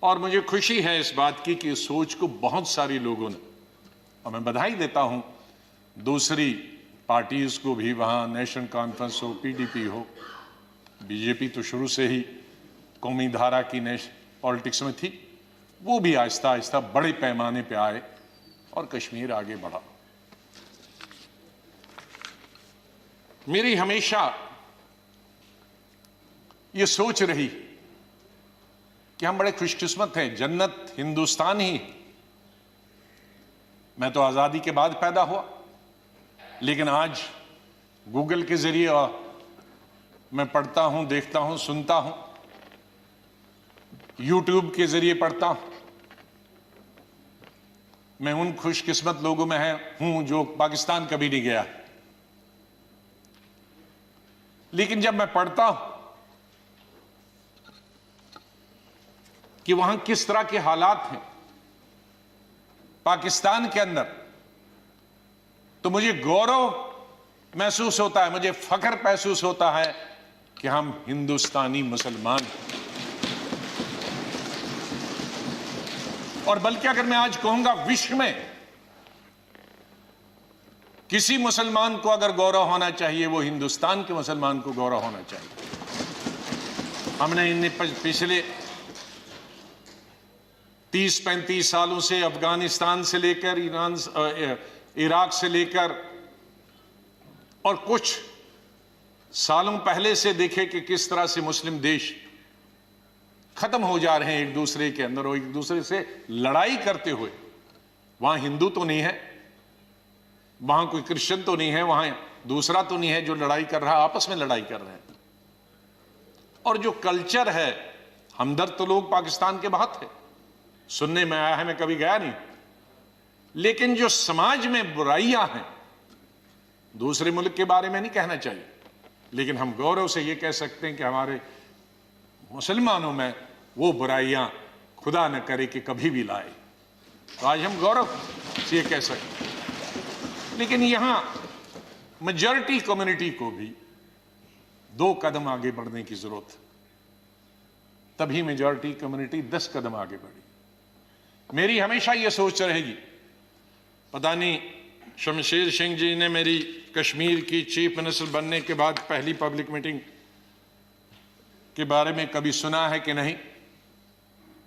और मुझे खुशी है इस बात की कि इस सोच को बहुत सारे लोगों ने, और मैं बधाई देता हूं दूसरी पार्टीज को भी, वहां नेशनल कॉन्फ्रेंस हो, पीडीपी हो, बीजेपी तो शुरू से ही कौमी धारा की पॉलिटिक्स में थी, वो भी आहिस्ता आहिस्ता बड़े पैमाने पे आए और कश्मीर आगे बढ़ा। मेरी हमेशा ये सोच रही कि हम बड़े खुशकिस्मत हैं, जन्नत हिंदुस्तान ही है। मैं तो आजादी के बाद पैदा हुआ, लेकिन आज गूगल के जरिए मैं पढ़ता हूं, देखता हूं, सुनता हूं, यूट्यूब के जरिए पढ़ता हूं। मैं उन खुशकिस्मत लोगों में हूं जो पाकिस्तान कभी नहीं गया, लेकिन जब मैं पढ़ता हूं कि वहां किस तरह के हालात हैं पाकिस्तान के अंदर, तो मुझे गौरव महसूस होता है, मुझे फख्र महसूस होता है कि हम हिंदुस्तानी मुसलमान हैं। और बल्कि अगर मैं आज कहूंगा विश्व में किसी मुसलमान को अगर गौरव होना चाहिए, वो हिंदुस्तान के मुसलमान को गौरव होना चाहिए। हमने इन पिछले 30-35 सालों से अफगानिस्तान से लेकर इराक से लेकर और कुछ सालों पहले से देखे कि किस तरह से मुस्लिम देश खत्म हो जा रहे हैं एक दूसरे के अंदर और एक दूसरे से लड़ाई करते हुए। वहां हिंदू तो नहीं है, वहां कोई क्रिश्चियन तो नहीं है, वहां दूसरा तो नहीं है जो लड़ाई कर रहा है, आपस में लड़ाई कर रहे हैं। और जो कल्चर है, हमदर्द तो लोग पाकिस्तान के बहुत है, सुनने में आया है, मैं कभी गया नहीं, लेकिन जो समाज में बुराइयां हैं, दूसरे मुल्क के बारे में नहीं कहना चाहिए, लेकिन हम गौरव से ये कह सकते हैं कि हमारे मुसलमानों में वो बुराइयां खुदा न करे कि कभी भी लाए। तो आज हम गौरव से ये कह सकते हैं। लेकिन यहां मेजॉरिटी कम्युनिटी को भी 2 कदम आगे बढ़ने की जरूरत है, तभी मेजॉरिटी कम्युनिटी 10 कदम आगे बढ़ी। मेरी हमेशा ये सोच रहेगी, पता नहीं शमशेर सिंह जी ने मेरी कश्मीर की चीफ मिनिस्टर बनने के बाद पहली पब्लिक मीटिंग के बारे में कभी सुना है कि नहीं।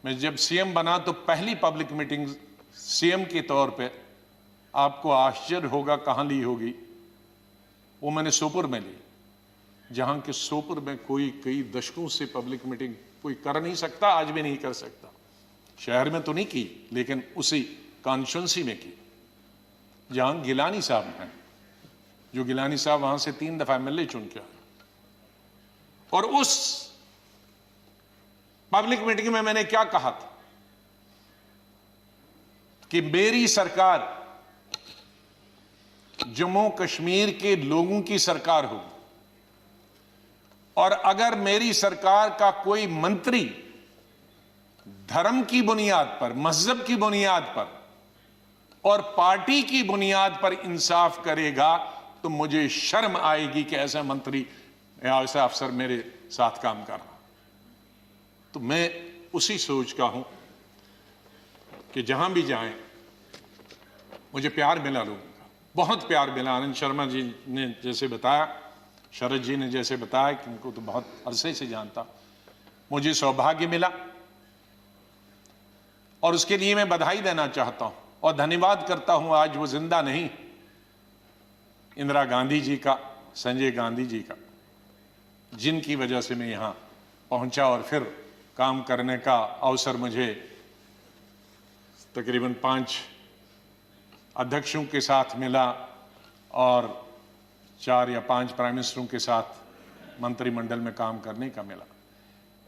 मैं जब सीएम बना तो पहली पब्लिक मीटिंग सीएम के तौर पे, आपको आश्चर्य होगा कहां ली होगी, वो मैंने सोपुर में ली, जहां के सोपुर में कोई कई दशकों से पब्लिक मीटिंग कोई कर नहीं सकता, आज भी नहीं कर सकता। शहर में तो नहीं की, लेकिन उसी कॉन्स्टिट्यूंसी में की जहां गिलानी साहब हैं, जो गिलानी साहब वहां से 3 दफा एमएलए चुन के आए। और उस पब्लिक मीटिंग में मैंने क्या कहा था कि मेरी सरकार जम्मू कश्मीर के लोगों की सरकार होगी, और अगर मेरी सरकार का कोई मंत्री धर्म की बुनियाद पर, मजहब की बुनियाद पर और पार्टी की बुनियाद पर इंसाफ करेगा, तो मुझे शर्म आएगी कि ऐसा मंत्री या ऐसा अफसर मेरे साथ काम कर रहा। तो मैं उसी सोच का हूं कि जहां भी जाएं मुझे प्यार मिला, लोगों का बहुत प्यार मिला। आनंद शर्मा जी ने जैसे बताया, शरद जी ने जैसे बताया कि उनको तो बहुत अरसे से जानता, मुझे सौभाग्य मिला और उसके लिए मैं बधाई देना चाहता हूं और धन्यवाद करता हूं। आज वो जिंदा नहीं, इंदिरा गांधी जी का, संजय गांधी जी का, जिनकी वजह से मैं यहां पहुंचा और फिर काम करने का अवसर मुझे तकरीबन 5 अध्यक्षों के साथ मिला और 4 या 5 प्राइम मिनिस्टरों के साथ मंत्रिमंडल में काम करने का मिला।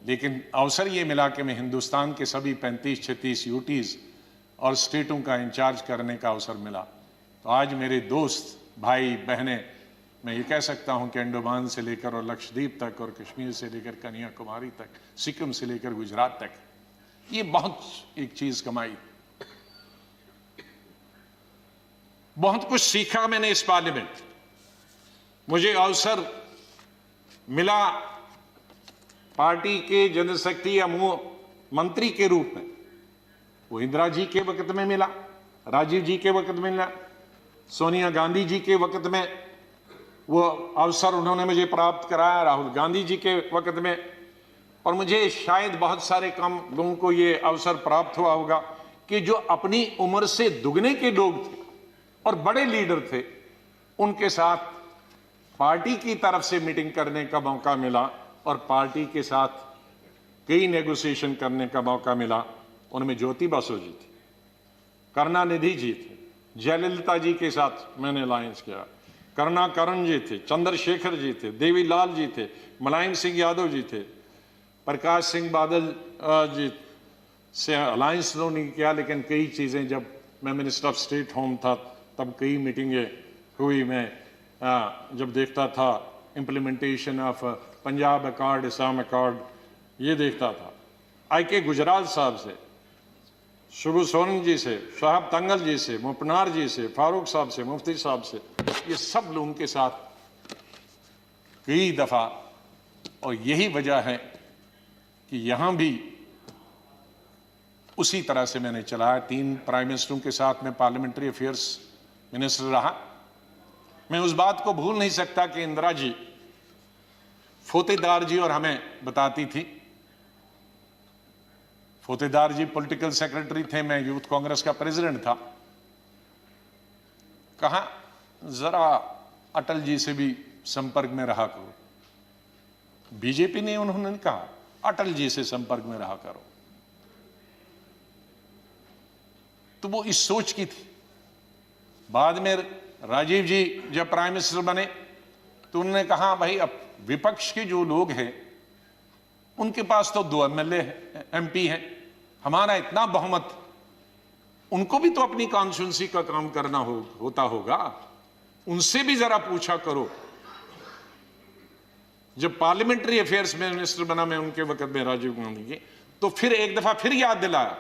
लेकिन अवसर ये मिला कि मैं हिंदुस्तान के सभी 35-36 यूटीज और स्टेटों का इंचार्ज करने का अवसर मिला। तो आज मेरे दोस्त, भाई, बहनें, मैं ये कह सकता हूं कि अंडमान से लेकर और लक्षद्वीप तक और कश्मीर से लेकर कन्याकुमारी तक, सिक्किम से लेकर गुजरात तक, ये बहुत एक चीज कमाई, बहुत कुछ सीखा मैंने इस पार्लियामेंट। मुझे अवसर मिला पार्टी के जनशक्ति या मंत्री के रूप में, वो इंदिरा जी के वक्त में मिला, राजीव जी के वक्त में मिला, सोनिया गांधी जी के वक्त में वो अवसर उन्होंने मुझे प्राप्त कराया, राहुल गांधी जी के वक्त में, और मुझे शायद बहुत सारे कम लोगों को ये अवसर प्राप्त हुआ होगा कि जो अपनी उम्र से दुगने के लोग थे और बड़े लीडर थे, उनके साथ पार्टी की तरफ से मीटिंग करने का मौका मिला और पार्टी के साथ कई नेगोशिएशन करने का मौका मिला। उनमें ज्योति बसु जी थी, करुणानिधि जी थे, जयललिता जी के साथ मैंने अलायंस किया, करुणाकरण जी थे, चंद्रशेखर जी थे, देवीलाल जी थे, मुलायम सिंह यादव जी थे, प्रकाश सिंह बादल जी से अलायंस तो नहीं किया, लेकिन कई चीज़ें जब मैं मिनिस्टर ऑफ स्टेट होम था तब कई मीटिंगें हुई। मैं जब देखता था implementation of Punjab accord, Assam accord, ये देखता था। आई.के. गुजराल साहब से, शुभू सोरेन जी से, शाहब तंगल जी से, मुपनार जी से, फारूक साहब से, मुफ्ती साहब से, ये सब लोगों के साथ कई दफ़ा, और यही वजह है कि यहाँ भी उसी तरह से मैंने चलाया। 3 प्राइम मिनिस्टरों के साथ मैं पार्लियामेंट्री अफेयर्स मिनिस्टर रहा। मैं उस बात को भूल नहीं सकता कि इंदिरा जी फोतेदार जी और हमें बताती थी। फोतेदार जी पॉलिटिकल सेक्रेटरी थे, मैं यूथ कांग्रेस का प्रेसिडेंट था। कहा जरा अटल जी से भी संपर्क में रहा करो। बीजेपी ने, उन्होंने कहा अटल जी से संपर्क में रहा करो। तो वो इस सोच की थी। बाद में राजीव जी जब प्राइम मिनिस्टर बने तो उन्होंने कहा भाई अब विपक्ष के जो लोग हैं उनके पास तो 2 एमएलए एमपी हैं, हमारा इतना बहुमत, उनको भी तो अपनी कॉन्स्टिट्यूंसी का काम करना होता होगा, उनसे भी जरा पूछा करो। जब पार्लियामेंट्री अफेयर्स में मिनिस्टर बना मैं उनके वक्त में राजीव गांधी के, तो फिर एक दफा फिर याद दिलाया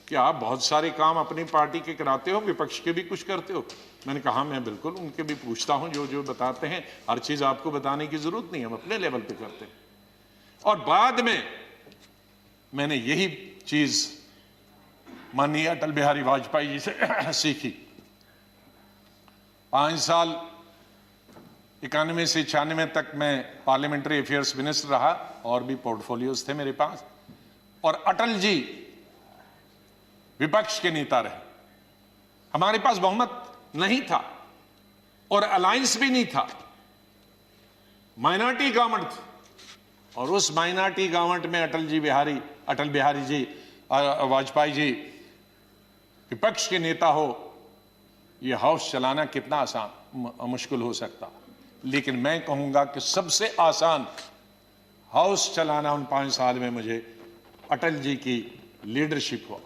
कि आप बहुत सारे काम अपनी पार्टी के कराते हो, विपक्ष के भी कुछ करते हो। मैंने कहा मैं बिल्कुल उनके भी पूछता हूं, जो जो बताते हैं, हर चीज आपको बताने की जरूरत नहीं, हम अपने लेवल पे करते हैं। और बाद में मैंने यही चीज माननीय अटल बिहारी वाजपेयी जी से सीखी। 5 साल 91 से 96 तक मैं पार्लियामेंट्री अफेयर्स मिनिस्टर रहा, और भी पोर्टफोलियोज थे मेरे पास। और अटल जी विपक्ष के नेता रहे, हमारे पास बहुमत नहीं था और अलायंस भी नहीं था, माइनॉरिटी गवर्नमेंट थी। और उस माइनॉरिटी गवर्नमेंट में अटल बिहारी जी वाजपेयी जी विपक्ष के नेता हो, यह हाउस चलाना कितना आसान मुश्किल हो सकता। लेकिन मैं कहूंगा कि सबसे आसान हाउस चलाना उन 5 साल में मुझे अटल जी की लीडरशिप हुआ।